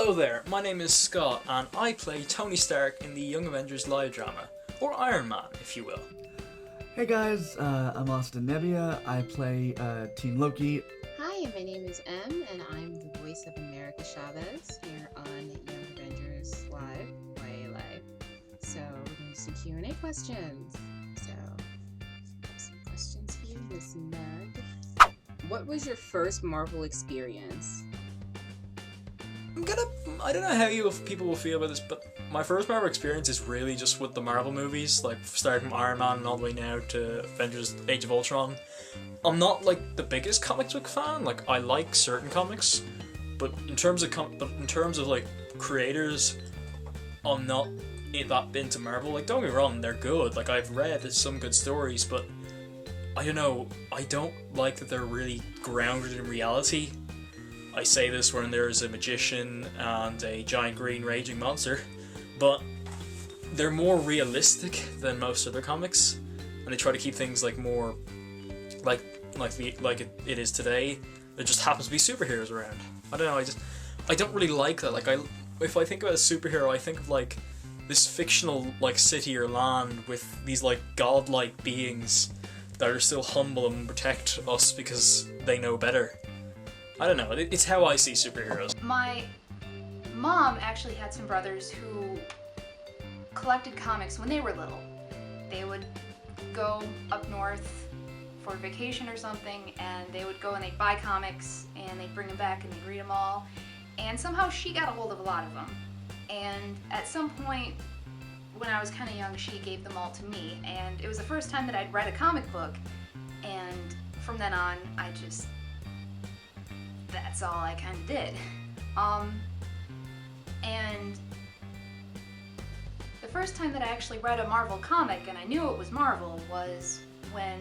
Hello there, my name is Scott, and I play Tony Stark in the Young Avengers live drama, or Iron Man, if you will. Hey guys, I'm Austin Nebbia. I play Teen Loki. Hi, my name is Em, and I'm the voice of America Chavez here on Young Avengers Live, YA Live. So we're going to do some Q&A questions. So, some questions here, Miss Mug. What was your first Marvel experience? I don't know how people will feel about this, but my first Marvel experience is really just with the Marvel movies, like starting from Iron Man and all the way now to Avengers Age of Ultron. I'm not like the biggest comic book fan, like I like certain comics, but in terms of like creators, I'm not that into Marvel. Like, don't get me wrong, they're good, like I've read some good stories, but I don't know, I don't like that they're really grounded in reality. I say this when there's a magician and a giant green raging monster, but they're more realistic than most other comics, and they try to keep things like more like it is today. There just happens to be superheroes around. I don't know. I don't really like that. Like if I think about a superhero, I think of like this fictional like city or land with these like godlike beings that are still humble and protect us because they know better. I don't know, it's how I see superheroes. My mom actually had some brothers who collected comics when they were little. They would go up north for vacation or something, and they would go and they'd buy comics, and they'd bring them back and they'd read them all. And somehow she got a hold of a lot of them. And at some point, when I was kind of young, she gave them all to me. And it was the first time that I'd read a comic book, and from then on, that's all I kind of did. And the first time that I actually read a Marvel comic and I knew it was Marvel was when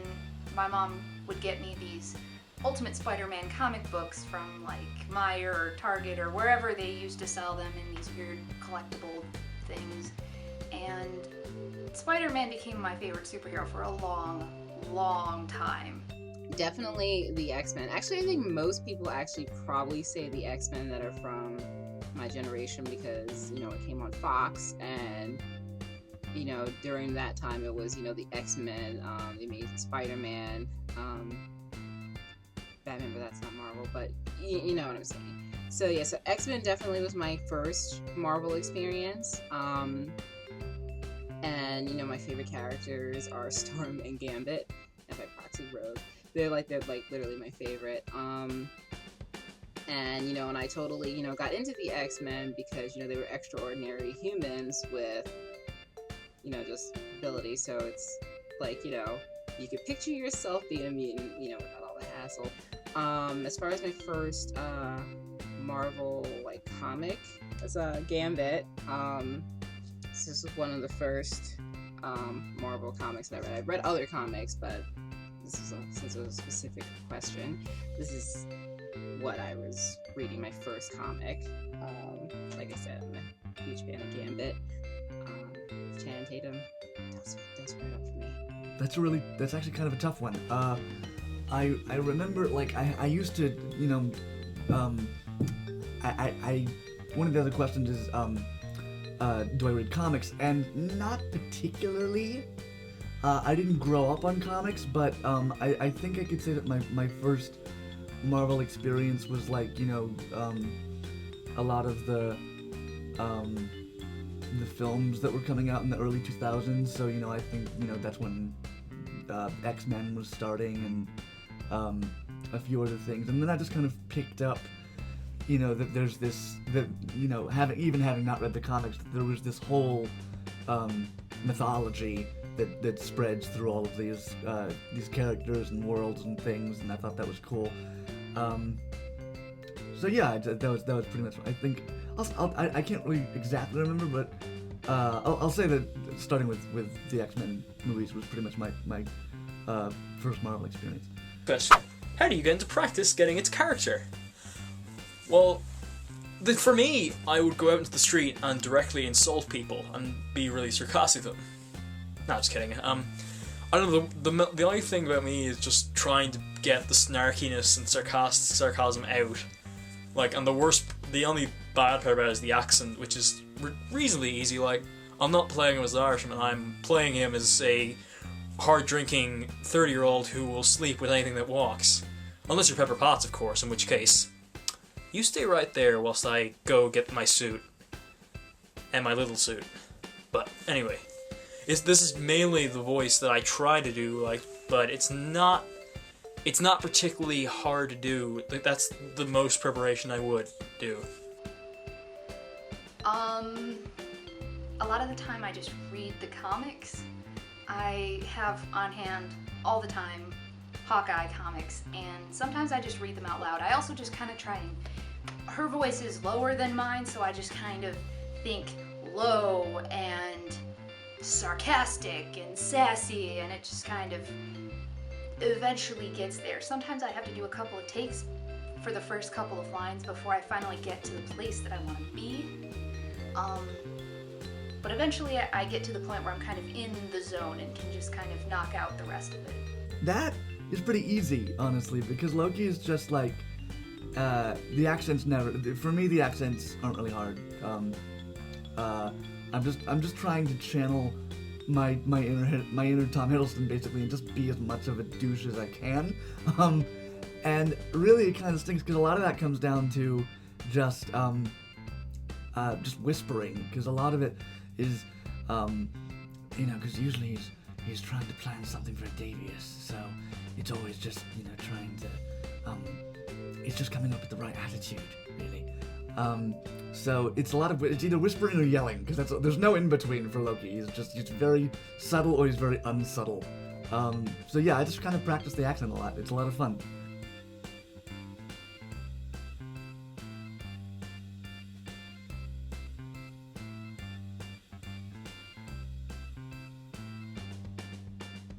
my mom would get me these Ultimate Spider-Man comic books from like Meijer or Target or wherever they used to sell them in these weird collectible things. And Spider-Man became my favorite superhero for a long, long time. Definitely the X-Men. Actually, I think most people actually probably say the X-Men that are from my generation because, it came on Fox, and, during that time it was, the X-Men, the Amazing Spider-Man, Batman, but that's not Marvel, but you know what I'm saying. So yeah, so X-Men definitely was my first Marvel experience, and, my favorite characters are Storm and Gambit, and by proxy Rogue. They're literally my favorite. And I totally, got into the X-Men because, they were extraordinary humans with, just abilities. So it's like, you could picture yourself being a mutant, without all the hassle. As far as my first Marvel comic as a Gambit, this is one of the first Marvel comics that I read. I've read other comics, but since it was a specific question, this is what I was reading my first comic. Like I said, I'm a huge fan of Gambit. Channing Tatum does right up for me. That's actually kind of a tough one. I remember, I used to, one of the other questions is, do I read comics? And not particularly. I didn't grow up on comics, but I think I could say that my first Marvel experience was a lot of the films that were coming out in the early 2000s. So I think that's when X-Men was starting and a few other things, and then I just kind of picked up that there's this having not read the comics, there was this whole mythology that spreads through all of these characters and worlds and things, and I thought that was cool. So yeah, that was pretty much. I think I can't really exactly remember, but I'll say that starting with the X-Men movies was pretty much my first Marvel experience. Question: how do you get into practice getting its character? Well, for me, I would go out into the street and directly insult people and be really sarcastic to them. No, just kidding. I don't know, the only thing about me is just trying to get the snarkiness and sarcasm out. And the only bad part about it is the accent, which is reasonably easy. Like, I'm not playing him as the Irishman, I'm playing him as a hard-drinking 30-year-old who will sleep with anything that walks. Unless you're Pepper Potts, of course, in which case, you stay right there whilst I go get my suit. And my little suit. But anyway, this is mainly the voice that I try to do, like, but it's not particularly hard to do. Like, that's the most preparation I would do. A lot of the time I just read the comics. I have on hand all the time Hawkeye comics, and sometimes I just read them out loud. I also just kind of try and... Her voice is lower than mine, so I just kind of think low and sarcastic and sassy, and it just kind of eventually gets there. Sometimes I have to do a couple of takes for the first couple of lines before I finally get to the place that I want to be. But eventually I get to the point where I'm kind of in the zone and can just kind of knock out the rest of it. That is pretty easy, honestly, because Loki is just like, the accents never, for me the accents aren't really hard. I'm just trying to channel my inner Tom Hiddleston, basically, and just be as much of a douche as I can. And really it kind of stinks because a lot of that comes down to just whispering, because a lot of it is, because usually he's trying to plan something very devious, so it's always just, trying to, it's just coming up with the right attitude, really. So it's it's either whispering or yelling, because there's no in between for Loki. He's very subtle or he's very unsubtle. So yeah, I just kind of practice the accent a lot. It's a lot of fun.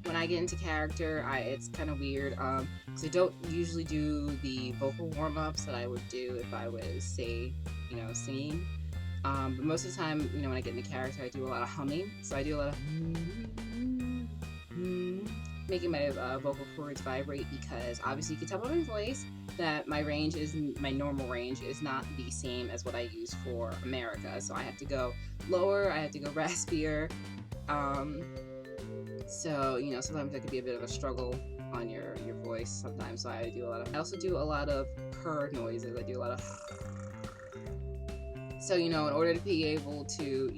When I get into character, it's kind of weird, because I don't usually do the vocal warm-ups that I would do if I was, say, singing. But most of the time, when I get into character, I do a lot of humming. So I do a lot of making my vocal cords vibrate, because obviously you can tell by my voice that my normal range is not the same as what I use for America. So I have to go lower, I have to go raspier. So, sometimes that could be a bit of a struggle on your voice sometimes. So I also do a lot of purr noises. I do a lot of... So, in order to be able to,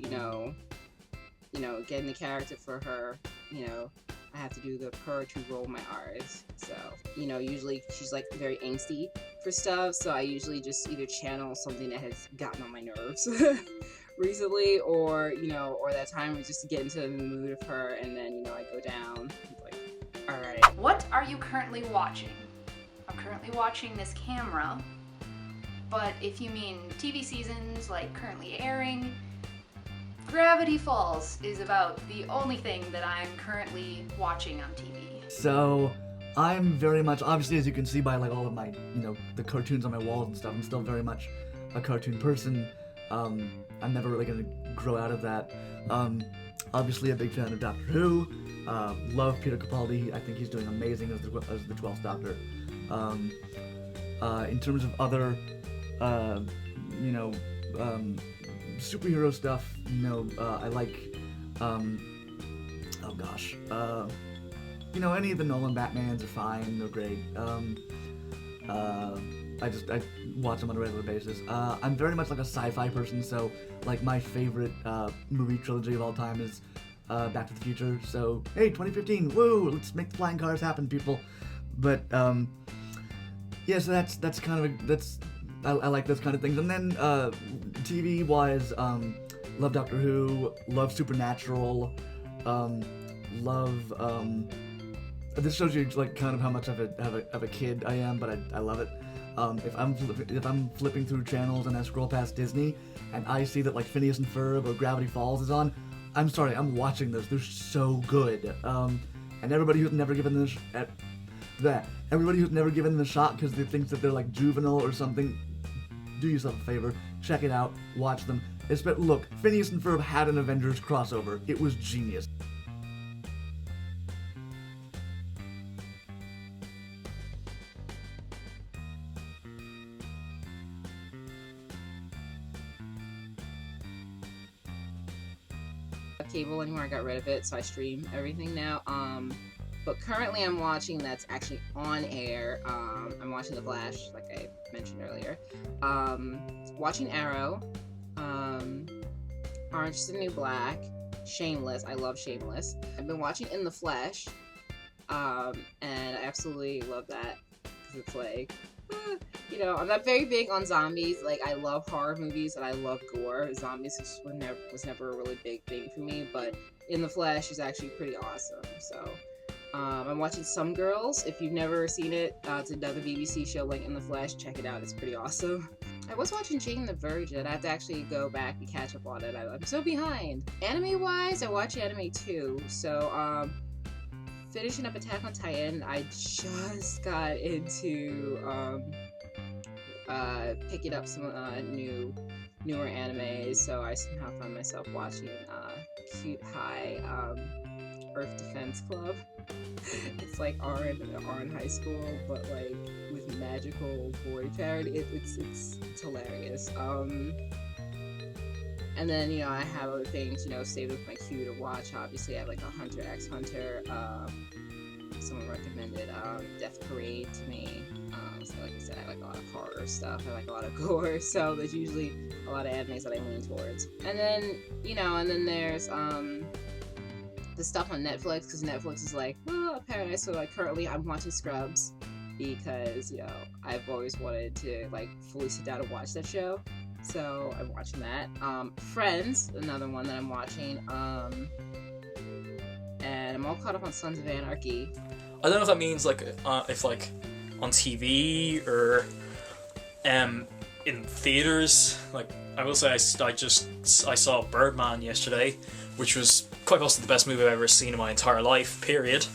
get in the character for her, I have to do the purr to roll my R's. So, usually she's like very angsty for stuff. So I usually just either channel something that has gotten on my nerves recently, or that time just to get into the mood of her, and then I go down. It's like, all right. What are you currently watching? I'm currently watching this camera, but if you mean TV seasons like currently airing, Gravity Falls is about the only thing that I'm currently watching on TV. So I'm very much, obviously, as you can see by like all of my, the cartoons on my walls and stuff, I'm still very much a cartoon person. I'm never really going to grow out of that. Obviously a big fan of Doctor Who. Love Peter Capaldi. I think he's doing amazing as the 12th Doctor. In terms of other, superhero stuff, I like, any of the Nolan Batmans are fine. They're great. I watch them on a regular basis. I'm very much like a sci-fi person, so like my favorite movie trilogy of all time is Back to the Future. So hey, 2015, woo! Let's make the flying cars happen, people. But yeah, so that's kind of I like those kind of things. And then TV wise, love Doctor Who, love Supernatural, love this shows you like kind of how much of a kid I am, but I love it. If I'm flipping through channels and I scroll past Disney and I see that like Phineas and Ferb or Gravity Falls is on, I'm sorry, I'm watching those. They're so good. And everybody who's never given them a shot because they think that they're like juvenile or something, do yourself a favor, check it out, watch them. Look, Phineas and Ferb had an Avengers crossover. It was genius. cable anymore. I got rid of it, so I stream everything now. But currently I'm watching that's actually on air. I'm watching The Flash, like I mentioned earlier. Watching Arrow. Orange is the New Black. Shameless. I love Shameless. I've been watching In the Flesh. And I absolutely love that. Because it's like, you know, I'm not very big on zombies. Like, I love horror movies and I love gore. Zombies was never a really big thing for me. But In the Flesh is actually pretty awesome. So... I'm watching Some Girls. If you've never seen it, it's another BBC show like In the Flesh. Check it out. It's pretty awesome. I was watching Jane the Virgin. I have to actually go back and catch up on it. I'm so behind. Anime-wise, I watch anime too. So, finishing up Attack on Titan, I just got into picking up some newer animes. So I somehow found myself watching Cute High Earth Defense Club. It's like Arn High School, but like with magical boy parody. It's hilarious. And then, you know, I have other things, you know, saved with my queue to watch. Obviously, I have like a Hunter x Hunter. Someone recommended Death Parade to me. So like I said, I like a lot of horror stuff. I like a lot of gore. So there's usually a lot of animes that I lean towards. And then, you know, there's the stuff on Netflix, because Netflix is like, oh, paradise. So like currently I'm watching Scrubs because, you know, I've always wanted to like fully sit down and watch that show. So I'm watching that. Friends, another one that I'm watching. And I'm all caught up on Sons of Anarchy. I don't know if that means like if like on TV or in theaters. Like I will say, I saw Birdman yesterday, which was quite close to the best movie I've ever seen in my entire life. Period.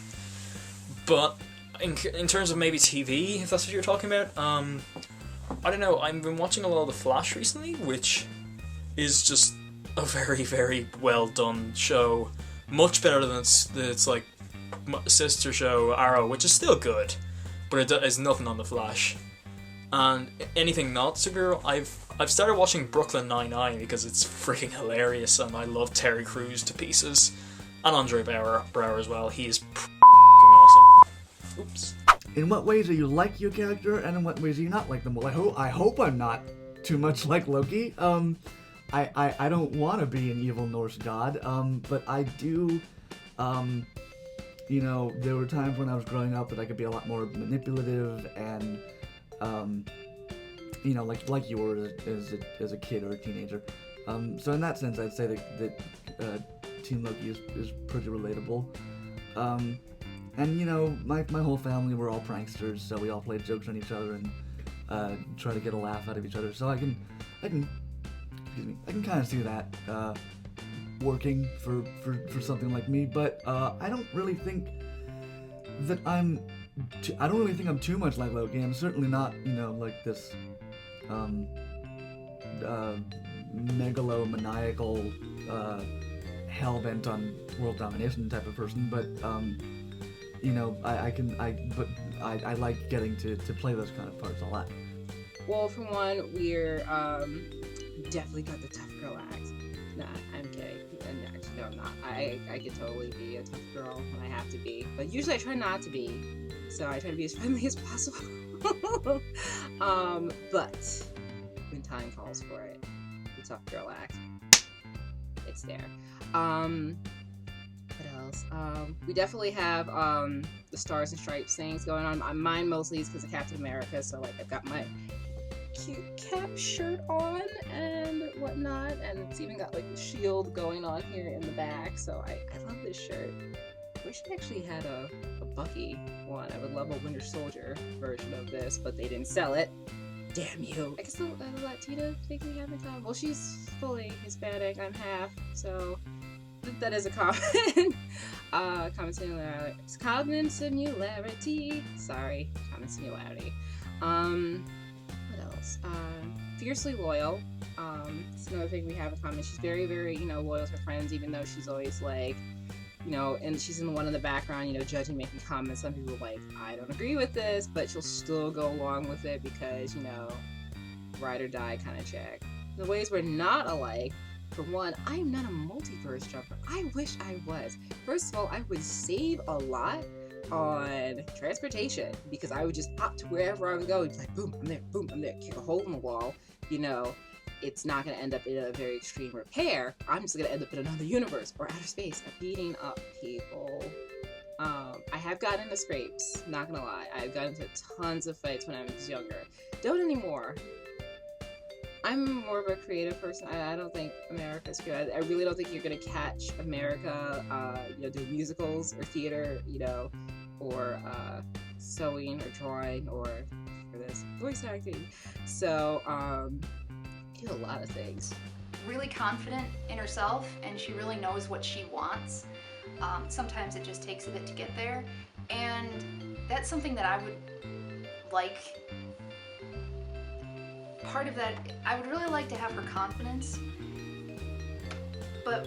But in terms of maybe TV, if that's what you're talking about, I don't know. I've been watching a lot of The Flash recently, which is just a very, very well done show. Much better than its like sister show Arrow, which is still good, but it is nothing on The Flash. And anything not superhero, I've started watching Brooklyn Nine-Nine because it's freaking hilarious, and I love Terry Crews to pieces, and Andre Braugher as well. He is freaking awesome. Oops. In what ways are you like your character, and in what ways are you not like them? Well, I hope I'm not too much like Loki. I don't want to be an evil Norse god, but I do, you know, there were times when I was growing up that I could be a lot more manipulative and, you know, like you were as a kid or a teenager. So in that sense, I'd say that Team Loki is pretty relatable. And, you know, my whole family, we're all pranksters, so we all play jokes on each other and try to get a laugh out of each other. So I can kind of see that working for something like me, but I don't really think that I'm too much like Loki. I'm certainly not, you know, like this megalomaniacal hell-bent on world domination type of person, but you know, I like getting to play those kind of parts a lot. Well, for one, we're definitely got the tough girl act. Nah, I'm kidding. And actually, no, I'm not. I could totally be a tough girl when I have to be, but usually I try not to be. So I try to be as friendly as possible. But when time calls for it, the tough girl act, it's there. What else? We definitely have the Stars and Stripes things going on. Mine mostly is because of Captain America, so like I've got my cute cap shirt on and whatnot, and it's even got like the shield going on here in the back, so I love this shirt. I wish I actually had a Bucky one. I would love a Winter Soldier version of this, but they didn't sell it. Damn you. I guess the Latina thing we have in common. Well, she's fully Hispanic, I'm half, so that is a common common similarity. Sorry, common similarity. What else? Fiercely loyal. It's another thing we have in common. She's very, very, you know, loyal to her friends, even though she's always like, you know, and she's in the one in the background, you know, judging, making comments. Some people are like, I don't agree with this, but she'll still go along with it because, you know, ride or die kind of chick. The ways we're not alike, for one, I am not a multiverse jumper. I wish I was. First of all, I would save a lot on transportation because I would just pop to wherever I was going. It's like, boom, I'm there, kick a hole in the wall. It's not going to end up in a very extreme repair. I'm just going to end up in another universe or outer space beating up people. I have gotten into scrapes, not gonna lie. I've gotten into tons of fights when I was younger. Don't anymore. I'm more of a creative person. I don't think America's good. I really don't think you're gonna catch America, doing musicals or theater, or sewing or drawing or for this voice acting. So, do a lot of things. Really confident in herself, and she really knows what she wants. Sometimes it just takes a bit to get there, and that's something that I would like. Part of that, I would really like to have her confidence, but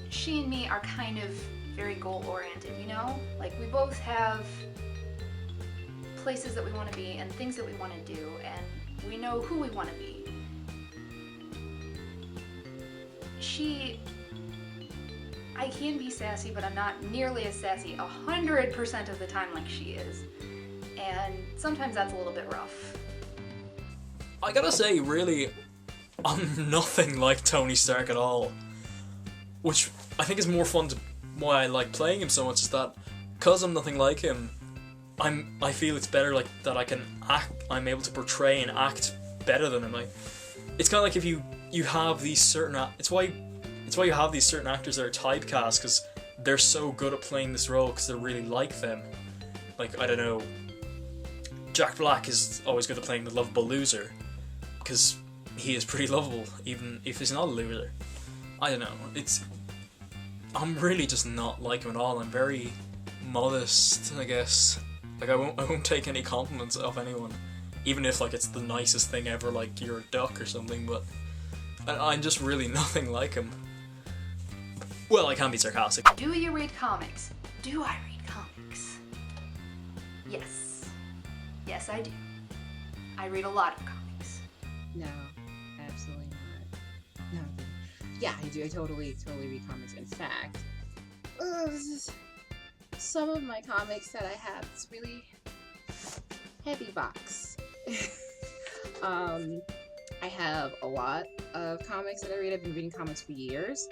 she and me are kind of very goal-oriented, Like, we both have places that we want to be and things that we want to do, and we know who we want to be. I can be sassy, but I'm not nearly as sassy 100% of the time like she is. And sometimes that's a little bit rough. I gotta say, really, I'm nothing like Tony Stark at all. Which I think is more fun why I like playing him so much is that, because I'm nothing like him, I feel it's better like that I'm able to portray and act better than him. Like, it's kind of like if you have these certain, it's why you have these certain actors that are typecast, because they're so good at playing this role because they're really like them. Like, I don't know, Jack Black is always good at playing the lovable loser because he is pretty lovable even if he's not a loser. I don't know, I'm really just not like him at all. I'm very modest, I guess. Like, I won't take any compliments off anyone, even if like it's the nicest thing ever, like you're a duck or something, but I'm just really nothing like him. Well, I can be sarcastic. Do you read comics? Do I read comics? Yes. Yes, I do. I read a lot of comics. No, absolutely not. No. Yeah, I do. I totally read comics. In fact, some of my comics that I have, it's really heavy box. I have a lot of comics that I read. I've been reading comics for years.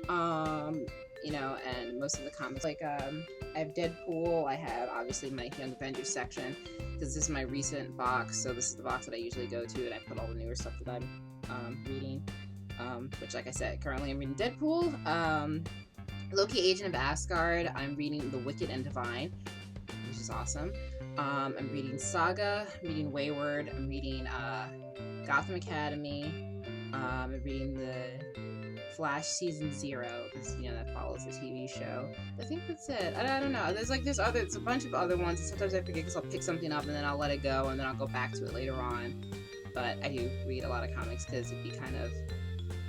And most of the comics, like, I have Deadpool, I have, obviously, my Young Avengers section, because this is my recent box, so this is the box that I usually go to, and I put all the newer stuff that I'm reading, which, like I said, currently I'm reading Deadpool, Loki, Agent of Asgard, I'm reading The Wicked and Divine, which is awesome, I'm reading Saga, I'm reading Wayward, I'm reading, Gotham Academy, I'm reading the Flash Season 0, because, that follows the TV show. I think that's it. I don't know. There's a bunch of other ones, and sometimes I forget because I'll pick something up and then I'll let it go and then I'll go back to it later on. But I do read a lot of comics because it'd be kind of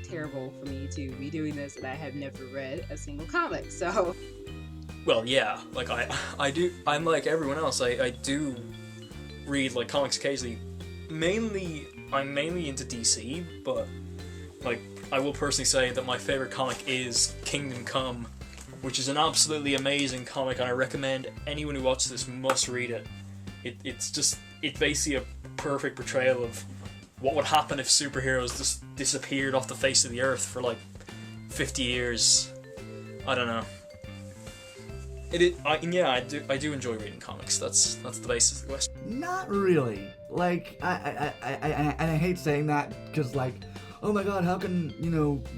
terrible for me to be doing this and I have never read a single comic, so... Well, yeah, like, I do, I'm like everyone else, I do read, like, comics occasionally. I'm mainly into DC, but, like, I will personally say that my favourite comic is Kingdom Come, which is an absolutely amazing comic, and I recommend anyone who watches this must read it. It's basically a perfect portrayal of what would happen if superheroes just disappeared off the face of the earth for like 50 years. I don't know. I do enjoy reading comics. That's the basis of the question. Not really. Like, I hate saying that because, like, oh my god, how can,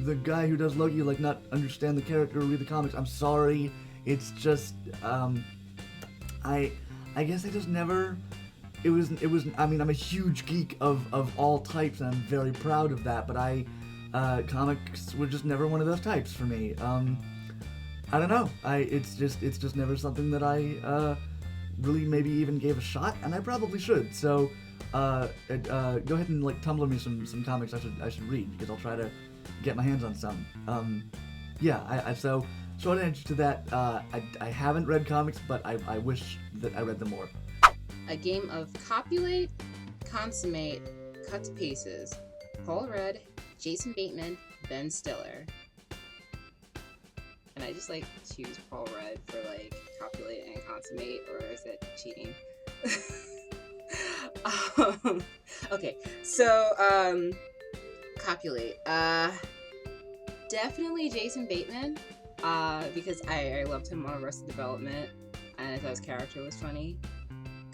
the guy who does Loki, like, not understand the character or read the comics? I'm sorry. It's just, I guess I just never, I mean, I'm a huge geek of all types, and I'm very proud of that, but comics were just never one of those types for me. I don't know. It's just never something that I, really maybe even gave a shot, and I probably should, so, go ahead and, like, Tumblr me some comics I should read, because I'll try to get my hands on some. So short answer to that, I haven't read comics, but I wish that I read them more. A game of copulate, consummate, cut to pieces. Paul Rudd, Jason Bateman, Ben Stiller. Can I just like choose Paul Rudd for like copulate and consummate, or is it cheating? Okay, so copulate. Definitely Jason Bateman. Because I loved him on Arrested Development, and I thought his character was funny.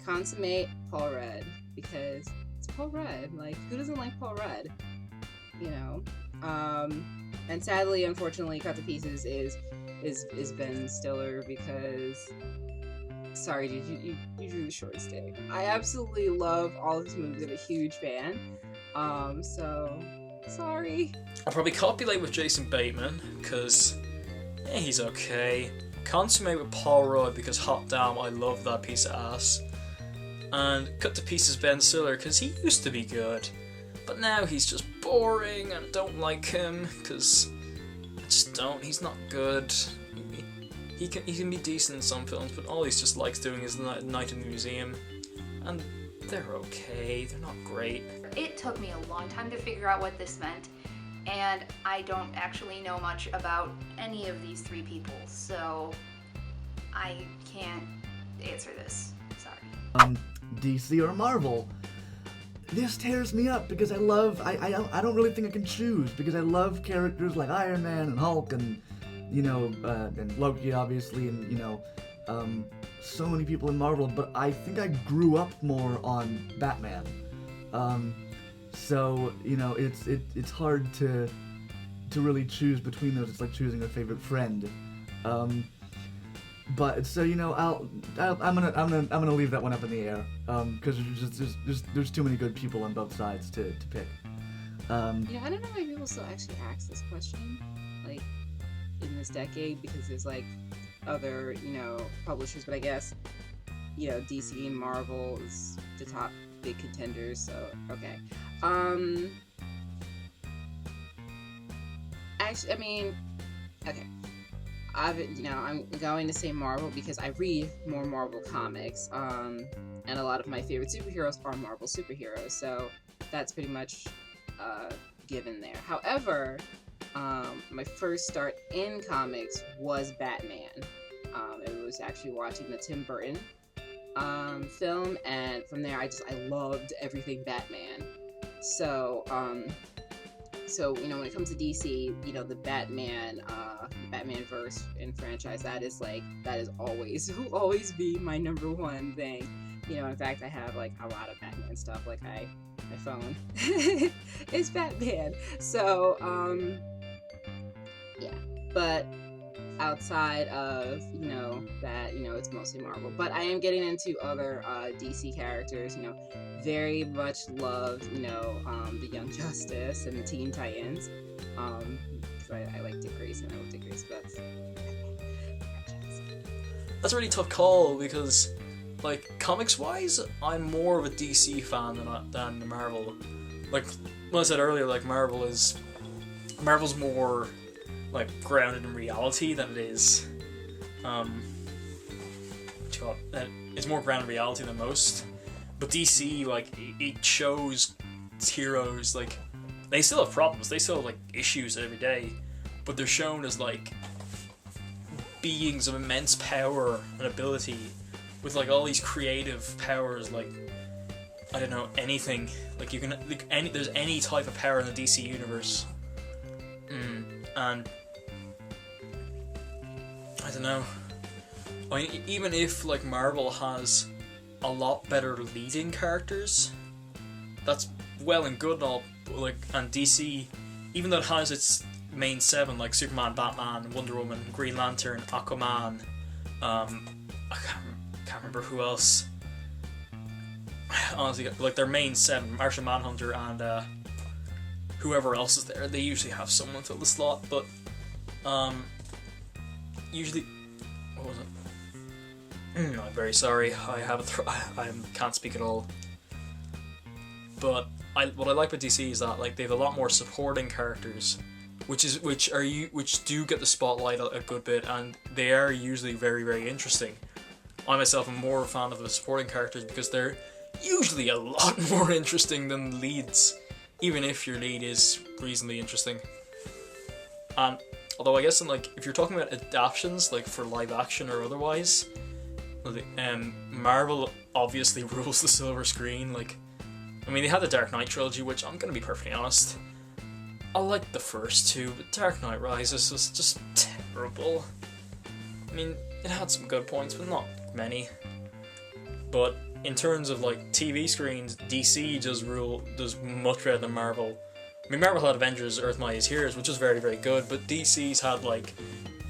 Consummate Paul Rudd, because it's Paul Rudd. Like, who doesn't like Paul Rudd? You know. And sadly, unfortunately, Cut to Pieces is Ben Stiller, because sorry, dude, you drew the short stick. I absolutely love all of his movies. I'm a huge fan. So sorry. I'll probably copulate with Jason Bateman, because he's okay. Consummate with Paul Rudd, because hot damn, I love that piece of ass. And Cut to Pieces Ben Stiller, because he used to be good, but now he's just boring and I don't like him, because I just don't. He's not good. He can be decent in some films, but all he just likes doing is Night in the Museum, and they're okay. They're not great. It took me a long time to figure out what this meant, and I don't actually know much about any of these three people, so I can't answer this. Sorry. DC or Marvel? This tears me up because I don't really think I can choose, because I love characters like Iron Man and Hulk and, you know, and Loki obviously, and, you know, so many people in Marvel, but I think I grew up more on Batman. So, you know, it's hard to really choose between those. It's like choosing a favorite friend. But so, you know, I'm gonna leave that one up in the air, because there's too many good people on both sides to pick. You know, I don't know why people still actually ask this question, like, in this decade, because there's like other, you know, publishers, but I guess, you know, DC and Marvel is the top big contenders, so okay. Actually, I mean, okay. I'm going to say Marvel because I read more Marvel comics, and a lot of my favorite superheroes are Marvel superheroes, so that's pretty much given there. However, my first start in comics was Batman. It was actually watching the Tim Burton film, and from there I loved everything Batman. So you know, when it comes to DC, you know, the Batman verse and franchise, that is always will always be my number one thing. You know, in fact, I have like a lot of Batman stuff. Like my phone is Batman. So yeah, but outside of, you know, that, you know, it's mostly Marvel, but I am getting into other DC characters. You know, very much love, you know, the Young Justice and the Teen Titans, because I like Dick Grayson. I love Dick Grayson. That's a really tough call, because, like, comics wise, I'm more of a DC fan than Marvel. Like what I said earlier, like Marvel's more like grounded in reality than it is it's more grounded in reality than most. But DC, like, it shows its heroes, like, they still have problems, they still have like issues every day, but they're shown as like beings of immense power and ability, with like all these creative powers. Like, I don't know, anything, like, you can, like, there's any type of power in the DC universe. And I don't know, I mean, even if like Marvel has a lot better leading characters, that's well and good and all, like, and DC, even though it has its main seven, like Superman, Batman, Wonder Woman, Green Lantern, Aquaman, I can't remember who else, honestly, like their main seven, Martian Manhunter and whoever else is there, they usually have someone fill the slot, but usually, what was it? I'm very sorry, I can't speak at all. But what I like about DC is that, like, they have a lot more supporting characters, which do get the spotlight a good bit, and they are usually very, very interesting. I myself am more a fan of the supporting characters because they're usually a lot more interesting than the leads, even if your lead is reasonably interesting. And although I guess if you're talking about adaptations, like for live action or otherwise, Marvel obviously rules the silver screen. They had the Dark Knight trilogy, which I'm gonna be perfectly honest, I liked the first two, but Dark Knight Rises was just terrible. It had some good points, but not many. But in terms of TV screens, DC does much better than Marvel. Marvel had Avengers: Earth Mightiest Heroes, which was very, very good, but DC's had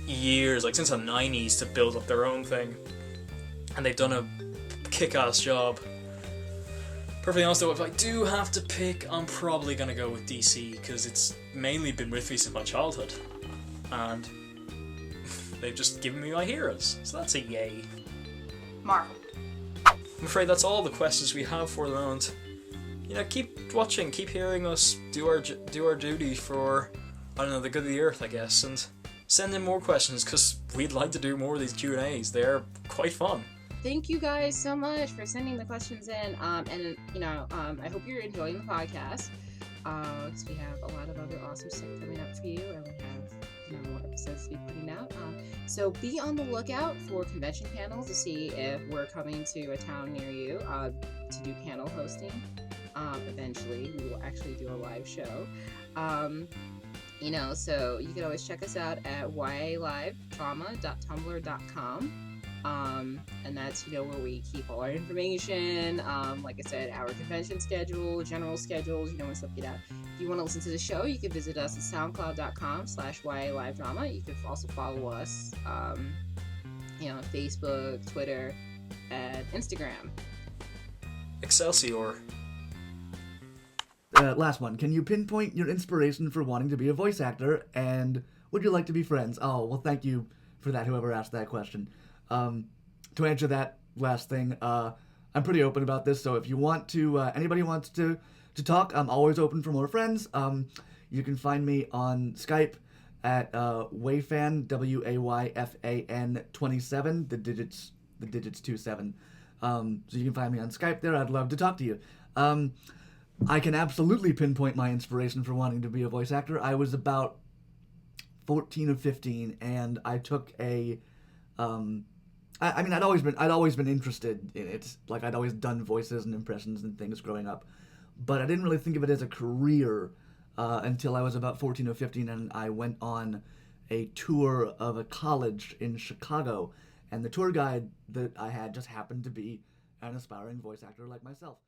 years, since the 90s, to build up their own thing, and they've done a kick-ass job. Perfectly honest though, if I do have to pick, I'm probably gonna go with DC, because it's mainly been with me since my childhood, and they've just given me my heroes, so that's a yay. Marvel. I'm afraid that's all the questions we have for the moment. Keep watching, keep hearing us do our duty for, the good of the earth, I guess, and send in more questions, because we'd like to do more of these Q&As. They're quite fun. Thank you guys so much for sending the questions in, I hope you're enjoying the podcast, because we have a lot of other awesome stuff coming up for you, and we have more episodes to be putting out. So be on the lookout for convention panels to see if we're coming to a town near you to do panel hosting. Eventually, we will actually do a live show. So you can always check us out at yalivedrama.tumblr.com. And that's, where we keep all our information. Like I said, our convention schedule, general schedules, and stuff like that. If you want to listen to the show, you can visit us at soundcloud.com/yalivedrama. You can also follow us, on Facebook, Twitter, and Instagram. Excelsior. Last one. Can you pinpoint your inspiration for wanting to be a voice actor, and would you like to be friends? Oh, well, thank you for that, whoever asked that question. To answer that last thing, I'm pretty open about this, so if you want to, anybody wants to talk, I'm always open for more friends. You can find me on Skype at Wayfan, WAYFAN 27, the digits 27. So you can find me on Skype there. I'd love to talk to you. I can absolutely pinpoint my inspiration for wanting to be a voice actor. I was about 14 or 15, and I took a I'd always been interested in it. I'd always done voices and impressions and things growing up, but I didn't really think of it as a career until I was about 14 or 15, and I went on a tour of a college in Chicago, and the tour guide that I had just happened to be an aspiring voice actor like myself.